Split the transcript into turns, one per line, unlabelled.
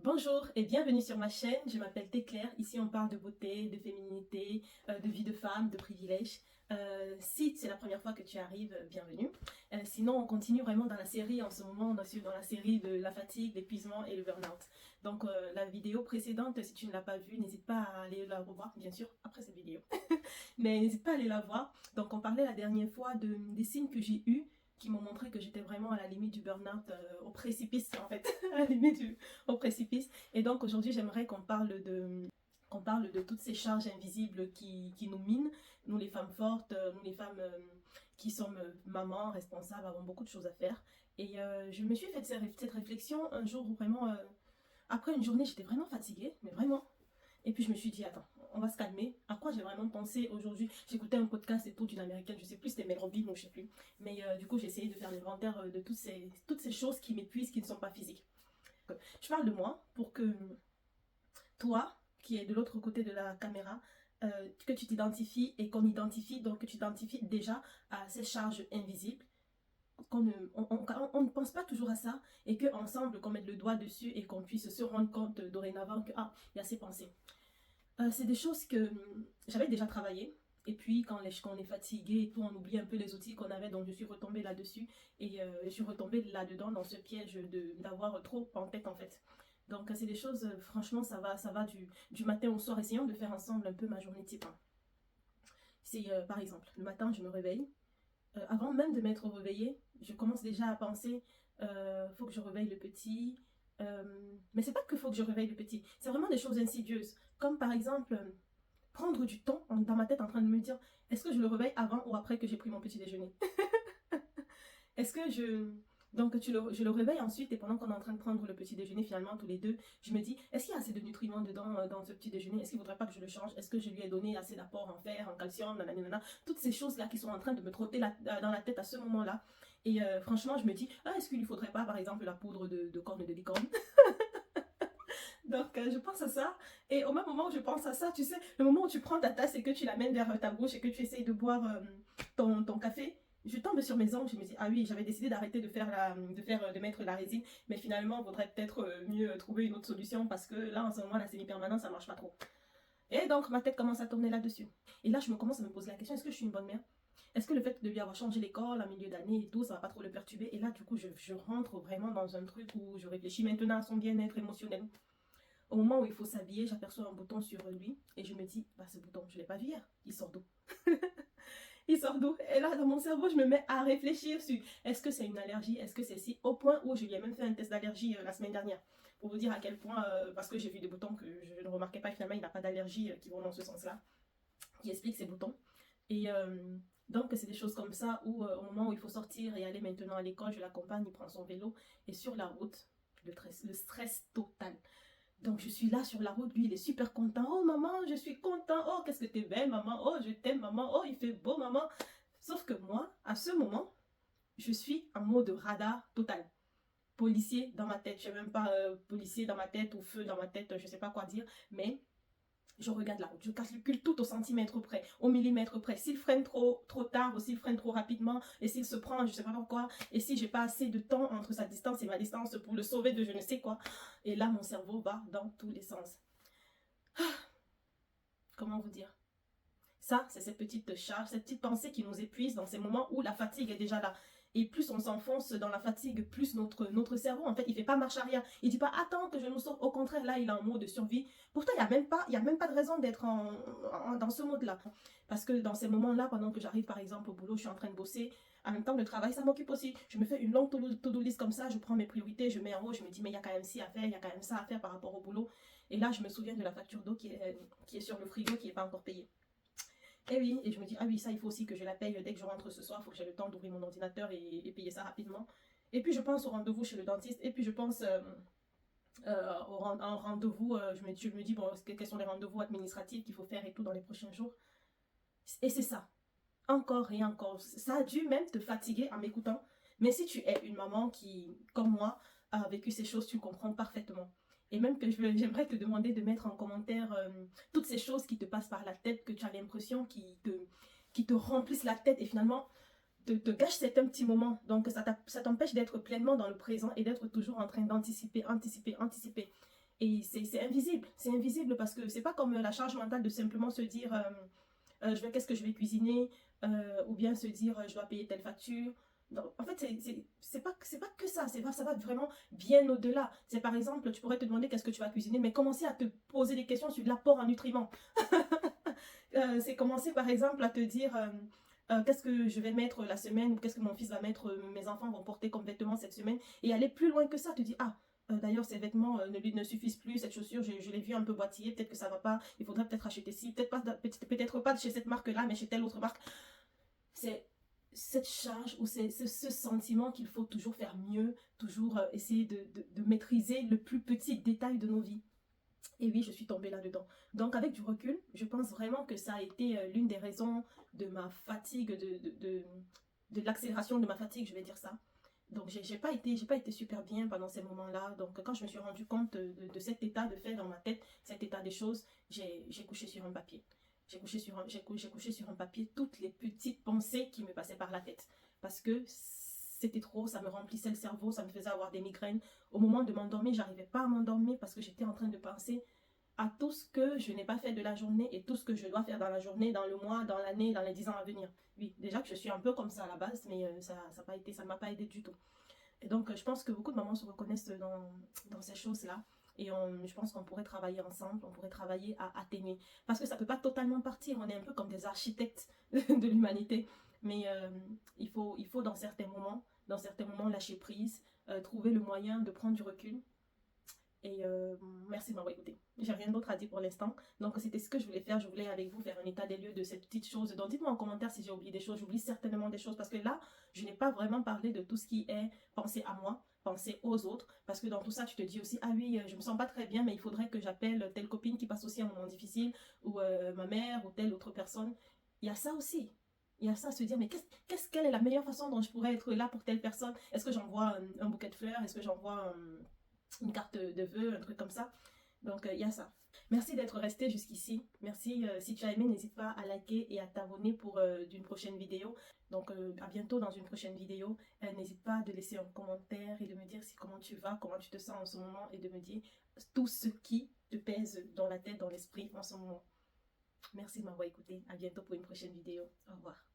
Bonjour et bienvenue sur ma chaîne, je m'appelle Téclair. Ici on parle de beauté, de féminité, de vie de femme, de privilèges. Si c'est la première fois que tu arrives, bienvenue. Sinon on continue vraiment dans la série, en ce moment on est dans la série de la fatigue, l'épuisement et le burn-out. Donc la vidéo précédente, si tu ne l'as pas vue, n'hésite pas à aller la revoir, bien sûr, après cette vidéo. Mais n'hésite pas à aller la voir. Donc on parlait la dernière fois des signes que j'ai eus qui m'ont montré que j'étais vraiment à la limite du burn-out, au précipice en fait, à la limite au précipice. Et donc aujourd'hui j'aimerais qu'on parle de toutes ces charges invisibles qui nous minent, nous les femmes fortes, nous les femmes qui sommes mamans, responsables, avons beaucoup de choses à faire. Et je me suis fait cette réflexion un jour où vraiment, après une journée, j'étais vraiment fatiguée, mais vraiment. Et puis je me suis dit, attends, on va se calmer. À quoi j'ai vraiment pensé aujourd'hui? J'écoutais un podcast et tout d'une américaine, je sais plus, c'était Mel Robbins ou je sais plus. Mais du coup, j'ai essayé de faire l'inventaire de toutes ces choses qui m'épuisent, qui ne sont pas physiques. Je parle de moi pour que toi, qui es de l'autre côté de la caméra, que tu t'identifies et qu'on identifie, donc que tu t'identifies déjà à ces charges invisibles, on ne pense pas toujours à ça et qu'ensemble, qu'on mette le doigt dessus et qu'on puisse se rendre compte dorénavant que, ah, il y a ces pensées. C'est des choses que j'avais déjà travaillé. Et puis, quand on est fatigué et tout, on oublie un peu les outils qu'on avait. Donc, je suis retombée là-dessus. Et je suis retombée là-dedans, dans ce piège d'avoir trop en tête, en fait. Donc, c'est des choses, franchement, ça va du matin au soir. Essayons de faire ensemble un peu ma journée type, hein. C'est, par exemple, le matin, je me réveille. Avant même de m'être réveillée, je commence déjà à penser, faut que je réveille le petit. Mais c'est pas que faut que je réveille le petit. C'est vraiment des choses insidieuses. Comme par exemple, prendre du temps dans ma tête en train de me dire, est-ce que je le réveille avant ou après que j'ai pris mon petit déjeuner? Est-ce que je... Donc je le réveille ensuite et pendant qu'on est en train de prendre le petit déjeuner finalement tous les deux, je me dis, est-ce qu'il y a assez de nutriments dedans dans ce petit déjeuner? Est-ce qu'il ne faudrait pas que je le change? Est-ce que je lui ai donné assez d'apport en fer, en calcium, nanana? Toutes ces choses-là qui sont en train de me trotter dans la tête à ce moment-là. Et franchement, je me dis, ah, est-ce qu'il ne faudrait pas par exemple la poudre de corne de licorne? Donc, je pense à ça. Et au même moment où je pense à ça, tu sais, le moment où tu prends ta tasse et que tu l'amènes vers ta bouche et que tu essayes de boire ton café, je tombe sur mes ongles. Je me dis, ah oui, j'avais décidé d'arrêter de mettre la résine. Mais finalement, il vaudrait peut-être mieux trouver une autre solution parce que là, en ce moment, la semi-permanente, ça marche pas trop. Et donc, ma tête commence à tourner là-dessus. Et là, je commence à me poser la question, est-ce que je suis une bonne mère? Est-ce que le fait de lui avoir changé l'école en milieu d'année et tout, ça va pas trop le perturber? Et là, du coup, je rentre vraiment dans un truc où je réfléchis maintenant à son bien-être émotionnel. Au moment où il faut s'habiller, j'aperçois un bouton sur lui et je me dis, bah ce bouton, je ne l'ai pas vu hier, il sort d'où? Il sort d'où? Et là, dans mon cerveau, je me mets à réfléchir sur est-ce que c'est une allergie, est-ce que c'est si, au point où je lui ai même fait un test d'allergie la semaine dernière. Pour vous dire à quel point, parce que j'ai vu des boutons que je ne remarquais pas, finalement, il n'a pas d'allergie qui vont dans ce sens-là, qui explique ces boutons. Et donc, c'est des choses comme ça où, au moment où il faut sortir et aller maintenant à l'école, je l'accompagne, il prend son vélo et sur la route, le stress total. Donc je suis là sur la route, lui il est super content. Oh maman, je suis content. Oh qu'est-ce que t'es belle maman. Oh je t'aime maman. Oh il fait beau maman. Sauf que moi, à ce moment, je suis en mode radar total. Policier dans ma tête. Je sais même pas policier dans ma tête ou feu dans ma tête, je sais pas quoi dire. Mais je regarde la route, je calcule tout au centimètre près, au millimètre près. S'il freine trop tard ou s'il freine trop rapidement, et s'il se prend, je sais pas pourquoi, et si j'ai pas assez de temps entre sa distance et ma distance pour le sauver de je ne sais quoi. Et là, mon cerveau va dans tous les sens. Comment vous dire? Ça, c'est cette petite charge, cette petite pensée qui nous épuise dans ces moments où la fatigue est déjà là. Et plus on s'enfonce dans la fatigue, plus notre cerveau, en fait, il fait pas marche arrière. Il dit pas, attends que je nous sauve. Au contraire, là, il est en mode de survie. Pourtant, il y a même pas de raison d'être dans ce mode-là. Parce que dans ces moments-là, pendant que j'arrive, par exemple, au boulot, je suis en train de bosser. En même temps, le travail, ça m'occupe aussi. Je me fais une longue to-do list comme ça, je prends mes priorités, je mets en haut, je me dis, mais il y a quand même ci à faire, il y a quand même ça à faire par rapport au boulot. Et là, je me souviens de la facture d'eau qui est sur le frigo, qui n'est pas encore payée. Et oui, et je me dis, ah oui, ça, il faut aussi que je la paye dès que je rentre ce soir. Il faut que j'ai le temps d'ouvrir mon ordinateur et payer ça rapidement. Et puis, je pense au rendez-vous chez le dentiste. Et puis, je pense un rendez-vous. Je me dis, bon, quels sont les rendez-vous administratifs qu'il faut faire et tout dans les prochains jours. Et c'est ça. Encore et encore. Ça a dû même te fatiguer en m'écoutant. Mais si tu es une maman qui, comme moi, a vécu ces choses, tu comprends parfaitement. Et même que j'aimerais te demander de mettre en commentaire toutes ces choses qui te passent par la tête, que tu as l'impression qui te remplissent la tête et finalement te gâchent certains petits moments. Donc ça t'empêche d'être pleinement dans le présent et d'être toujours en train d'anticiper, anticiper, anticiper. Et c'est invisible parce que c'est pas comme la charge mentale de simplement se dire qu'est-ce que je vais cuisiner, ou bien se dire je dois payer telle facture. Donc, en fait, c'est pas que ça, ça va vraiment bien au-delà. C'est par exemple, tu pourrais te demander qu'est-ce que tu vas cuisiner, mais commencer à te poser des questions sur l'apport en nutriments. C'est commencer par exemple à te dire qu'est-ce que je vais mettre la semaine, ou qu'est-ce que mon fils va mettre, mes enfants vont porter comme vêtements cette semaine, et aller plus loin que ça, te dire ah, d'ailleurs, ces vêtements ne suffisent plus, cette chaussure, je l'ai vue un peu boitillée, peut-être que ça va pas, il faudrait peut-être acheter ci, peut-être pas chez cette marque-là, mais chez telle autre marque. C'est cette charge ou c'est ce sentiment qu'il faut toujours faire mieux, toujours essayer de maîtriser le plus petit détail de nos vies. Et oui, je suis tombée là-dedans. Donc, avec du recul, je pense vraiment que ça a été l'une des raisons de ma fatigue, de l'accélération de ma fatigue, je vais dire ça. Donc, j'ai pas été super bien pendant ces moments-là. Donc, quand je me suis rendu compte de cet état de fait dans ma tête, cet état des choses, j'ai couché sur un papier. J'ai couché sur un papier toutes les petites pensées qui me passaient par la tête. Parce que c'était trop, ça me remplissait le cerveau, ça me faisait avoir des migraines. Au moment de m'endormir, j'arrivais pas à m'endormir parce que j'étais en train de penser à tout ce que je n'ai pas fait de la journée et tout ce que je dois faire dans la journée, dans le mois, dans l'année, dans les 10 ans à venir. Oui, déjà que je suis un peu comme ça à la base, mais ça ne m'a pas aidé du tout. Et donc, je pense que beaucoup de mamans se reconnaissent dans ces choses-là. Et je pense qu'on pourrait travailler ensemble, on pourrait travailler à atténuer. Parce que ça ne peut pas totalement partir, on est un peu comme des architectes de l'humanité. Mais il faut dans certains moments lâcher prise, trouver le moyen de prendre du recul. Et merci de m'avoir écouté. J'ai rien d'autre à dire pour l'instant. Donc c'était ce que je voulais faire. Je voulais avec vous faire un état des lieux de cette petite chose. Donc dites-moi en commentaire si j'ai oublié des choses. J'oublie certainement des choses parce que là, je n'ai pas vraiment parlé de tout ce qui est penser à moi, penser aux autres. Parce que dans tout ça, tu te dis aussi, ah oui, je me sens pas très bien, mais il faudrait que j'appelle telle copine qui passe aussi un moment difficile, ou ma mère, ou telle autre personne. Il y a ça aussi. Il y a ça à se dire, mais quelle est la meilleure façon dont je pourrais être là pour telle personne? Est-ce que j'envoie un bouquet de fleurs? Est-ce que j'envoie une carte de vœux, un truc comme ça? Donc, il y a ça. Merci d'être resté jusqu'ici. Merci. Si tu as aimé, n'hésite pas à liker et à t'abonner pour d'une prochaine vidéo. Donc, à bientôt dans une prochaine vidéo. N'hésite pas de laisser un commentaire et de me dire comment tu vas, comment tu te sens en ce moment, et de me dire tout ce qui te pèse dans la tête, dans l'esprit en ce moment. Merci de m'avoir écouté. À bientôt pour une prochaine vidéo. Au revoir.